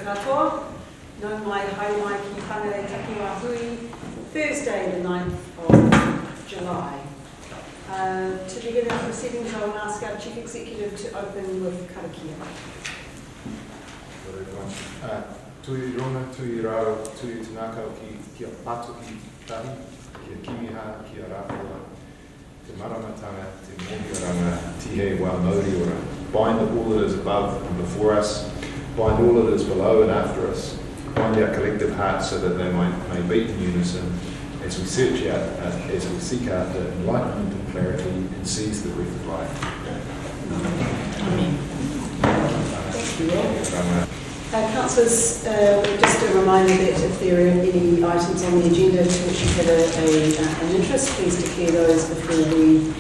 katoa. No mai hai mai ki Whangarei Hui, Thursday the 9th of July. To begin our proceedings, I will ask our Chief Executive to open with karakia. Tui ronga, tui raro, tui tunakau ki a patu ki tahi, ki a kimiha, ki a rāwhua, te maramatanga, te mōhioranga, tihe wā mauri ora. Bind all that is above and before us, bind all that is below and after us, bind our collective hearts so that they may beat in unison as we seek out the enlightenment and clarity and seize the breath of life. Amen. Thank you. Councillors, just a reminder that if there are any items on the agenda to which you have an interest, please declare those before we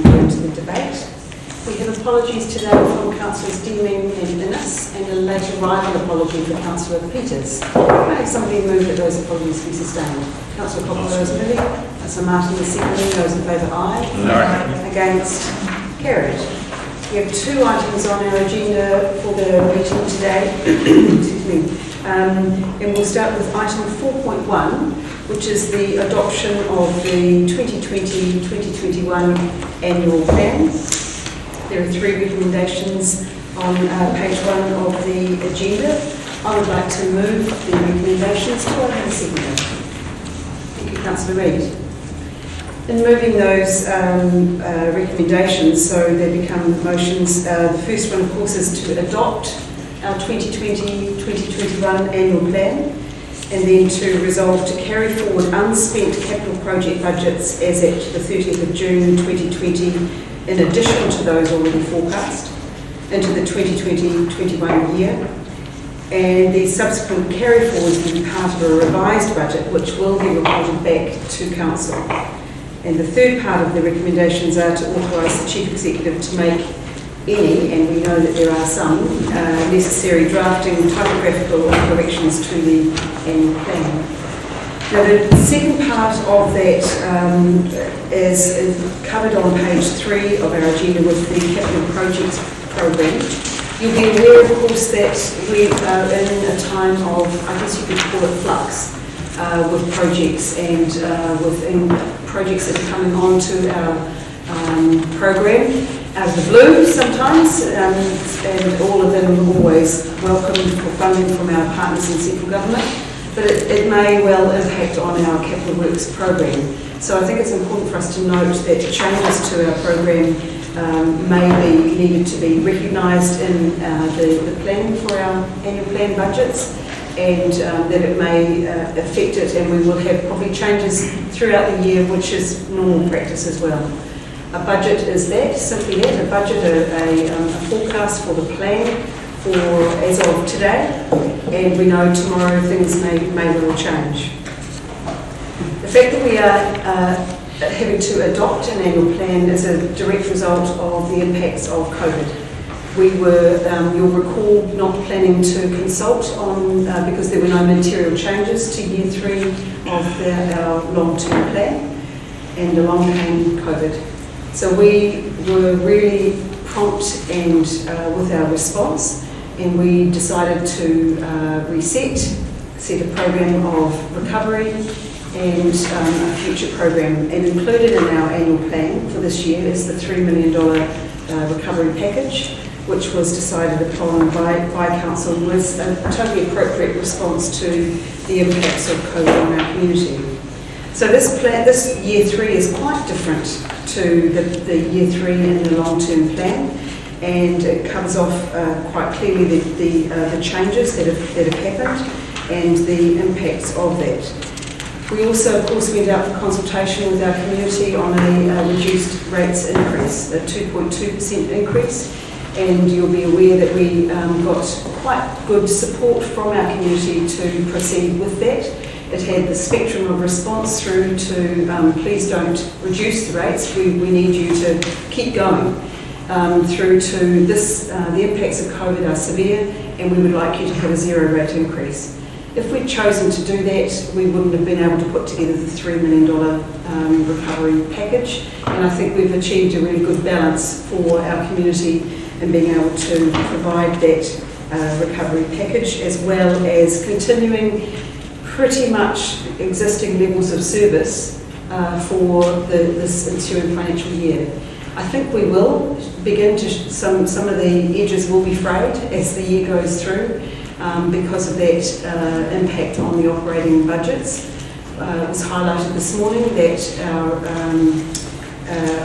go into the debate. We have apologies today from Councillors Deeming and Innes, and a late arrival apology for Councillor Peters. Can I have somebody move that those apologies be sustained? Councillor Coppolo is moving. Councillor Martin is seconding. Those in favour, aye. No. Against? Carried. We have two items on our agenda for the meeting today. Excuse me. And we'll start with item 4.1, which is the adoption of the 2020-2021 annual plan. There are three recommendations on page 1 of the agenda. I would like to move the recommendations. Do I have a seconder? Thank you, Councillor Reid. In moving those recommendations, so they become motions, the first one, of course, is to adopt our 2020-2021 annual plan, and then to resolve to carry forward unspent capital project budgets as at the 30th of June 2020, in addition to those already forecast, into the 2020-21 year. And the subsequent carry forwards will be part of a revised budget, which will be reported back to Council. And the third part of the recommendations are to authorise the Chief Executive to make any, and we know that there are some, necessary drafting, typographical corrections to the annual plan. Now, the second part of that is covered on page 3 of our agenda with the capital projects programme. You'll be aware, of course, that we are in a time of, I guess you could call it flux, with projects and projects that are coming onto our programme out of the blue sometimes, and all of them are always welcome for funding from our partners in central government, but it may well impact on our capital works programme. So I think it's important for us to note that changes to our programme may be needed to be recognised in the planning for our annual plan budgets, and that it may affect it, and we will have probably changes throughout the year, which is normal practice as well. A budget is that, simply that, a budget, a forecast for the plan for as of today, and we know tomorrow things may well change. The fact that we are having to adopt an annual plan is a direct result of the impacts of COVID. We were, you'll recall, not planning to consult on, because there were no material changes to year 3 of our long-term plan, and along came COVID. So we were really prompt and with our response, and we decided to set a program of recovery and a future program. And included in our annual plan for this year is the $3 million recovery package, which was decided upon by Council, was a totally appropriate response to the impacts of COVID on our community. So this plan, this year 3 is quite different to the year 3 in the long-term plan, and it covers off quite clearly the changes that have happened and the impacts of that. We also, of course, went out for consultation with our community on a reduced rates increase, a 2.2% increase. And you'll be aware that we got quite good support from our community to proceed with that. It had the spectrum of response through to please don't reduce the rates, we need you to keep going, through to this, the impacts of COVID are severe and we would like you to have a 0 rate increase. If we'd chosen to do that, we wouldn't have been able to put together the $3 million recovery package, and I think we've achieved a really good balance for our community in being able to provide that recovery package, as well as continuing pretty much existing levels of service for this ensuing financial year. I think we will begin to, some of the edges will be frayed as the year goes through because of that impact on the operating budgets. It was highlighted this morning that our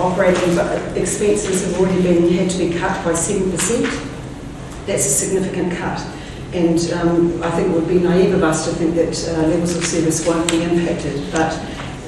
operating expenses have already had to be cut by 7%. That's a significant cut. And I think it would be naive of us to think that levels of service won't be impacted. But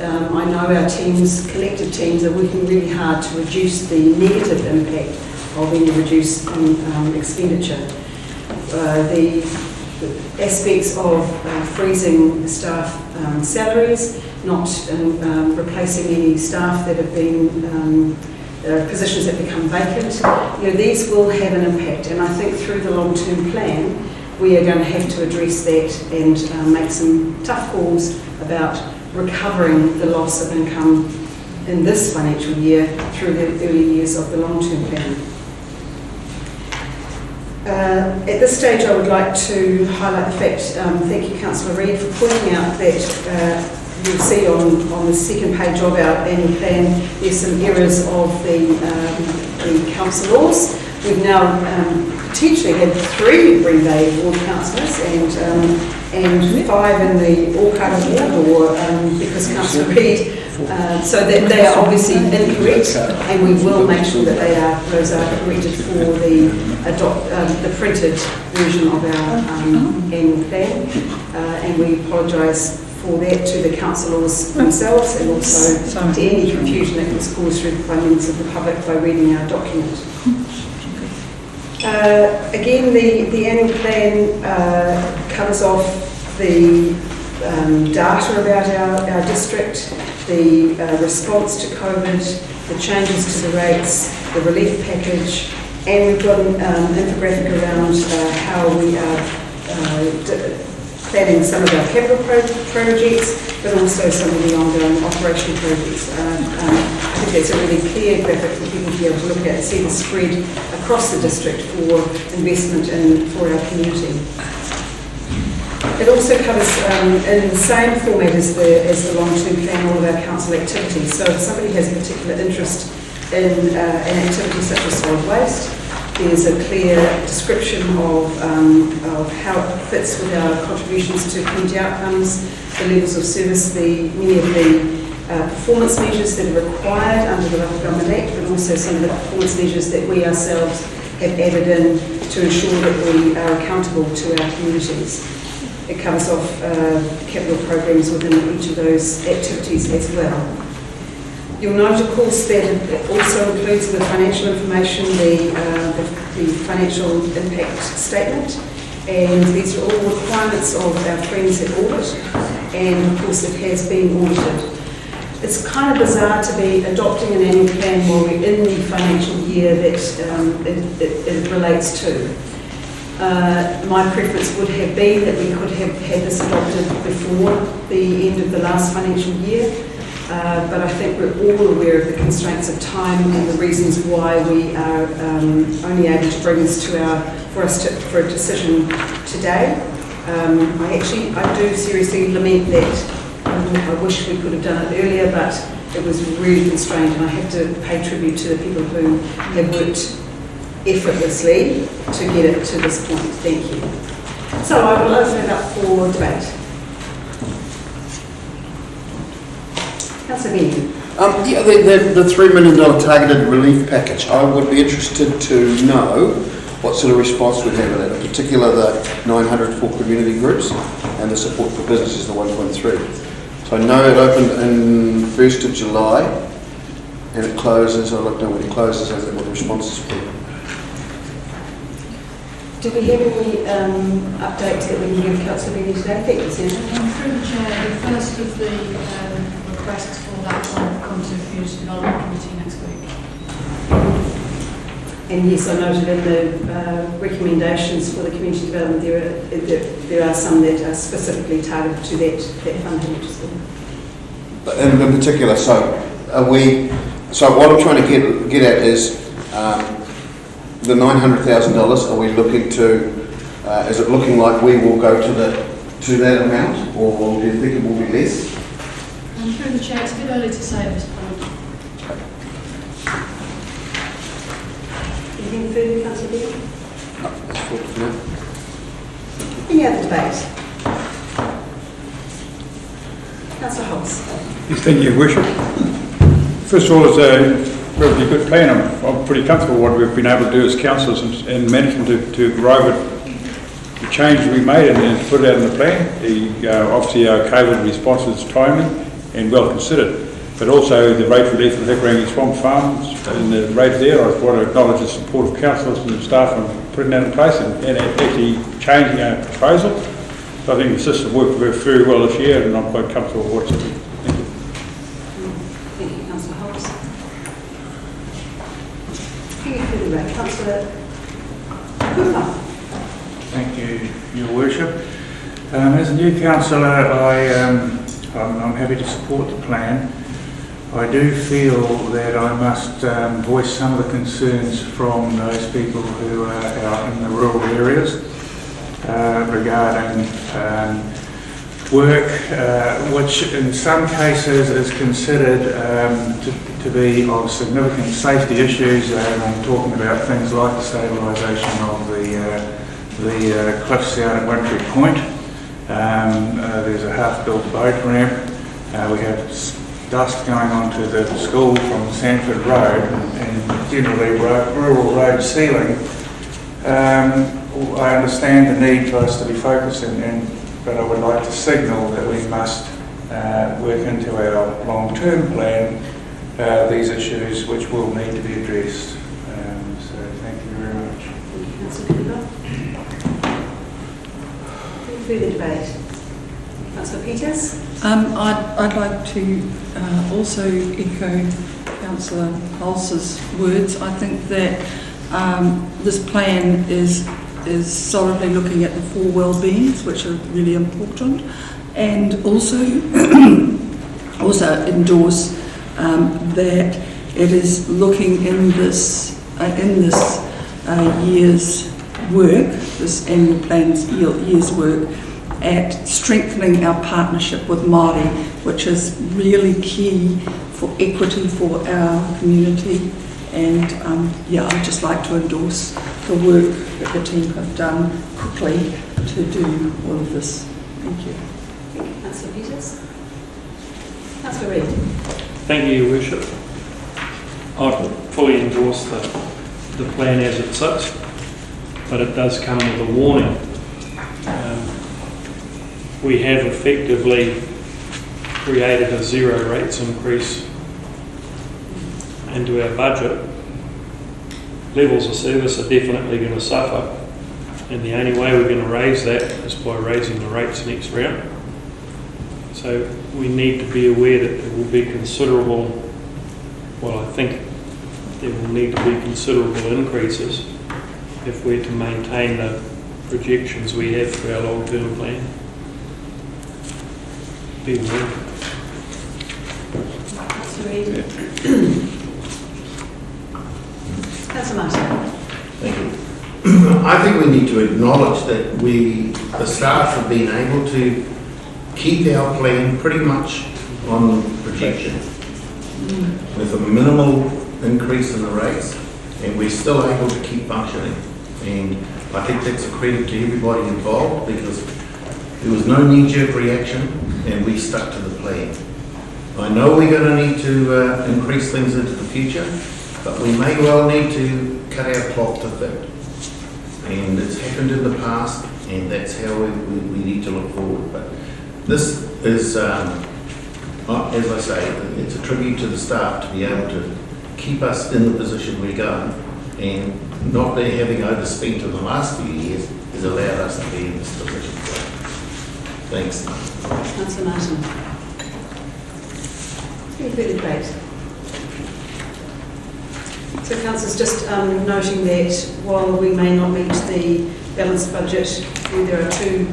I know our teams, collective teams, are working really hard to reduce the negative impact of any reduced expenditure. The aspects of freezing staff salaries, not replacing any staff that have been positions that become vacant, these will have an impact. And I think through the long-term plan, we are going to have to address that and make some tough calls about recovering the loss of income in this financial year through the early years of the long-term plan. At this stage, I would like to highlight the fact, thank you Councillor Reid for pointing out that you'll see on the second page of our annual plan, there's some errors of the council laws. We've now potentially had 3 Green Bay ward councillors and 5 in the Whangarei ward, or because Councillor Reid, so that they are obviously incorrect, and we will make sure that those are corrected for the printed version of our annual plan, and we apologise for that to the councillors themselves, and also to any confusion that was caused by members of the public by reading our document. Again, the annual plan covers off the data about our district, the response to COVID, the changes to the rates, the relief package, and we've got an infographic around how we are planning some of our capital projects, but also some of the ongoing operational projects. I think that's a really clear graphic for people to be able to look at and see the spread across the district for investment for our community. It also covers, in the same format as the long-term plan, all of our council activities. So if somebody has a particular interest in an activity such as solid waste, there's a clear description of how it fits with our contributions to community outcomes, the levels of service, many of the performance measures that are required under the Local Government Act, but also some of the performance measures that we ourselves have added in to ensure that we are accountable to our communities. It covers off capital programs within each of those activities as well. You'll note, of course, that it also includes the financial information, the financial impact statement, and these are all requirements of our friends at audit, and of course it has been audited. It's kind of bizarre to be adopting an annual plan while we're in the financial year that it relates to. My preference would have been that we could have had this adopted before the end of the last financial year. But I think we're all aware of the constraints of time and the reasons why we are only able to bring this for a decision today. I do seriously lament that. I wish we could have done it earlier, but it was really constrained, and I have to pay tribute to the people who have worked effortlessly to get it to this point. Thank you. So I will open it up for debate. The $3 million targeted relief package. I would be interested to know what sort of response we'd have in it, in particular the 900 for community groups and the support for businesses, the 1.3. So I know it opened in 1st of July and it closes, I looked at when it closes and what the response has been. Do we have any updates that we can give Councillor Benny today? Thank you, Senator. Through the Chair, the first of the requests for that will come to the Community Development Committee next week. And yes, I noted in the recommendations for the community development there are some that are specifically targeted to that funding, which is good. But in particular, so what I'm trying to get at is the $900,000, are we looking to, is it looking like we will go to that amount, or do you think it will be less? Through the chair, it's a bit early to say at this point. Anything further, Councillor Beale? No, that's good for now. Any other debate? Councillor Hobbs. Yes, thank you, Your Worship. First of all, it's a relatively good plan. I'm pretty comfortable with what we've been able to do as councillors and management to arrive at the change we made and put it out in the plan. Obviously, our COVID response is timely and well considered, but also the rate relief for the Whangarei Swamp Farms and the rate there. I want to acknowledge the support of councillors and staff on putting that in place and actually changing our proposal. So I think the system worked very well this year, and I'm quite comfortable with what's in it. Thank you. Thank you, Councillor Hobbs. Any further debate? Councillor Cooper. Thank you, Your Worship. As a new councillor, I'm happy to support the plan. I do feel that I must voice some of the concerns from those people who are out in the rural areas regarding work, which in some cases is considered to be of significant safety issues. I'm talking about things like the stabilisation of the cliffs out at Whangarei Point. There's a half-built boat ramp. We have dust going onto the school from Sanford Road and generally rural road sealing. I understand the need for us to be focused but I would like to signal that we must work into our long-term plan these issues which will need to be addressed. So thank you very much. Thank you, Councillor Cooper. Any further debate? Councillor Peters. I'd like to also echo Councillor Pulse's words. I think that this plan is solidly looking at the four well-beings, which are really important, and also endorse that it is looking in this year's work, this annual plan's year's work, at strengthening our partnership with Māori, which is really key for equity for our community. And I'd just like to endorse the work that the team have done quickly to do all of this. Thank you. Thank you, Councillor Peters. Councillor Reid. Thank you, Your Worship. I fully endorse the plan as it sits, but it does come with a warning. We have effectively created a zero rates increase into our budget. Levels of service are definitely going to suffer, and the only way we're going to raise that is by raising the rates next round. So we need to be aware that there will be considerable, I think there will need to be considerable increases if we're to maintain the projections we have for our long-term plan. Be aware. Councillor Reid. Councillor Martin. Thank you. I think we need to acknowledge that the staff have been able to keep our plan pretty much on projection with a minimal increase in the rates, and we're still able to keep functioning. And I think that's a credit to everybody involved, because there was no knee-jerk reaction and we stuck to the plan. I know we're going to need to increase things into the future, but we may well need to cut our cloth to fit. And it's happened in the past, and that's how we need to look forward. But this is, as I say, it's a tribute to the staff to be able to keep us in the position we're going, and not having overspent in the last few years has allowed us to be in this position. Thanks. Councillor Martin. Any further debate? So Councillors, just noting that while we may not meet the balanced budget, there are two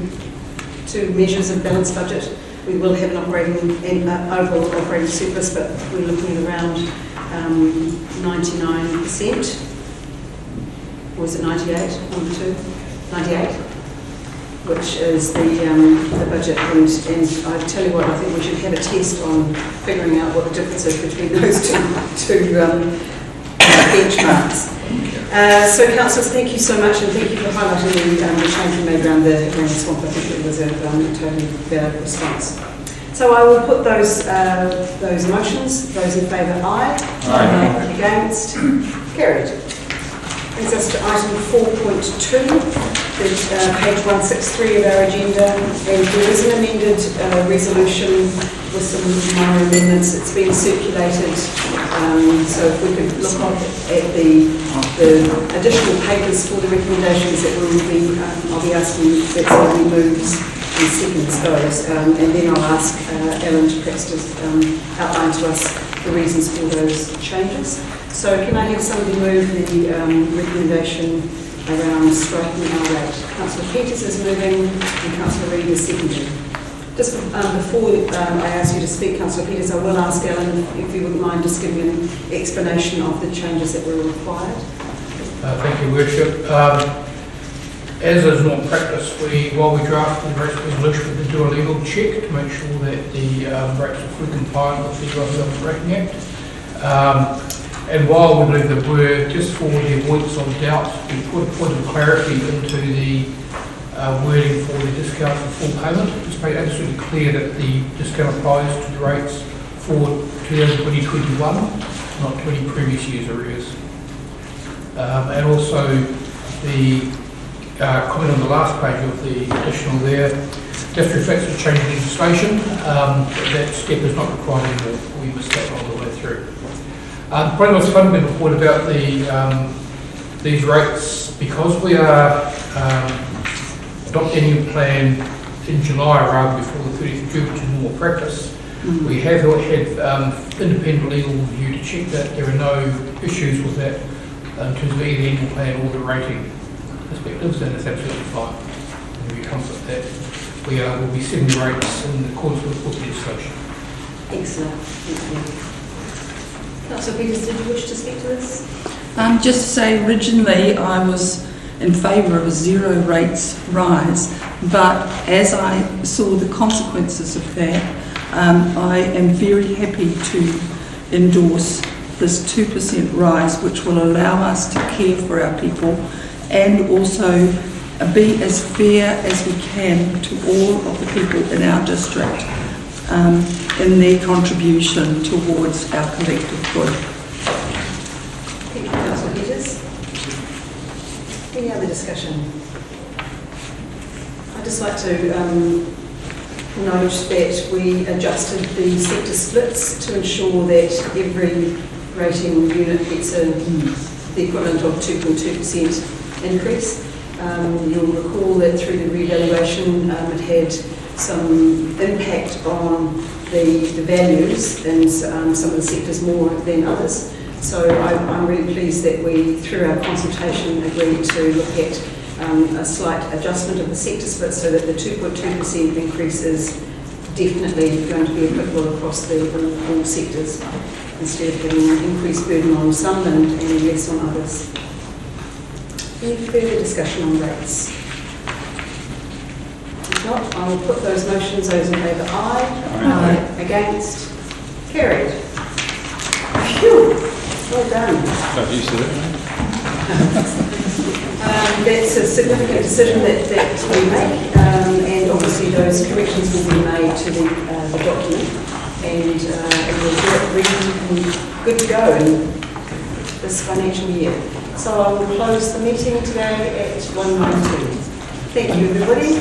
measures of balanced budget. We will have an operating and overall operating surplus, but we're looking at around 99%. or is it 98? Number 2? 98? Which is the budget, and I tell you what, I think we should have a test on figuring out what the difference is between those two benchmarks. So councillors, thank you so much, and thank you for highlighting the change we made around the swamp. I think it was a totally valid response. So I will put those motions. Those in favour, aye. Aye. Against? Carried. Brings us to item 4.2, page 163 of our agenda, and there is an amended resolution with some minor amendments. It's been circulated, so if we could look at the additional papers for the recommendations that I'll be asking that somebody moves and seconds those, and then I'll ask Ellen to perhaps just outline to us the reasons for those changes. So can I have somebody move the recommendation around striking our rate? Councillor Peters is moving and Councillor Reid is seconding. Just before I ask you to speak, Councillor Peters, I will ask Ellen if you wouldn't mind just giving an explanation of the changes that were required. Thank you, Worship. As is normal practice, while we drafted the rates resolution, we did do a legal check to make sure that the rates were fully compliant with the Government Rating Act. And while we believe there were, just for the avoidance of doubt, we put a point of clarity into the wording for the discount for full payment. Just made absolutely clear that the discount applies to the rates for 2020-21, not to any previous year's arrears. And also the comment on the last page of the additional there, just reflects the change in legislation. That step is not required anymore. We missed that all the way through. Probably the most fundamental point about these rates, because we are adopting a new plan in July rather before the 30th of June, which is normal practice, we have had independent legal review to check that there are no issues with that in terms of either the annual plan or the rating perspectives, and it's absolutely fine. And we comfort that we will be setting the rates in accordance with legislation. Excellent. Thank you. Councillor Peters, did you wish to speak to this? Just to say, originally I was in favour of a zero rates rise, but as I saw the consequences of that, I am very happy to endorse this 2% rise, which will allow us to care for our people and also be as fair as we can to all of the people in our district in their contribution towards our collective good. Thank you, Councillor Peters. Any other discussion? I'd just like to note that we adjusted the sector splits to ensure that every rating unit gets the equivalent of 2.2% increase. You'll recall that through the revaluation it had some impact on the values in some of the sectors more than others. So I'm really pleased that we, through our consultation, agreed to look at a slight adjustment of the sector split so that the 2.2% increase is definitely going to be applicable across all sectors, instead of having an increased burden on some and less on others. Any further discussion on rates? If not, I will put those motions. Those in favour, aye. Aye. Against? Carried. Phew. Well done. Not used to it. That's a significant decision that we make, and obviously those corrections will be made to the document, and we'll get it ready and good to go in this financial year. So I will close the meeting today at 1:19. Thank you, everybody.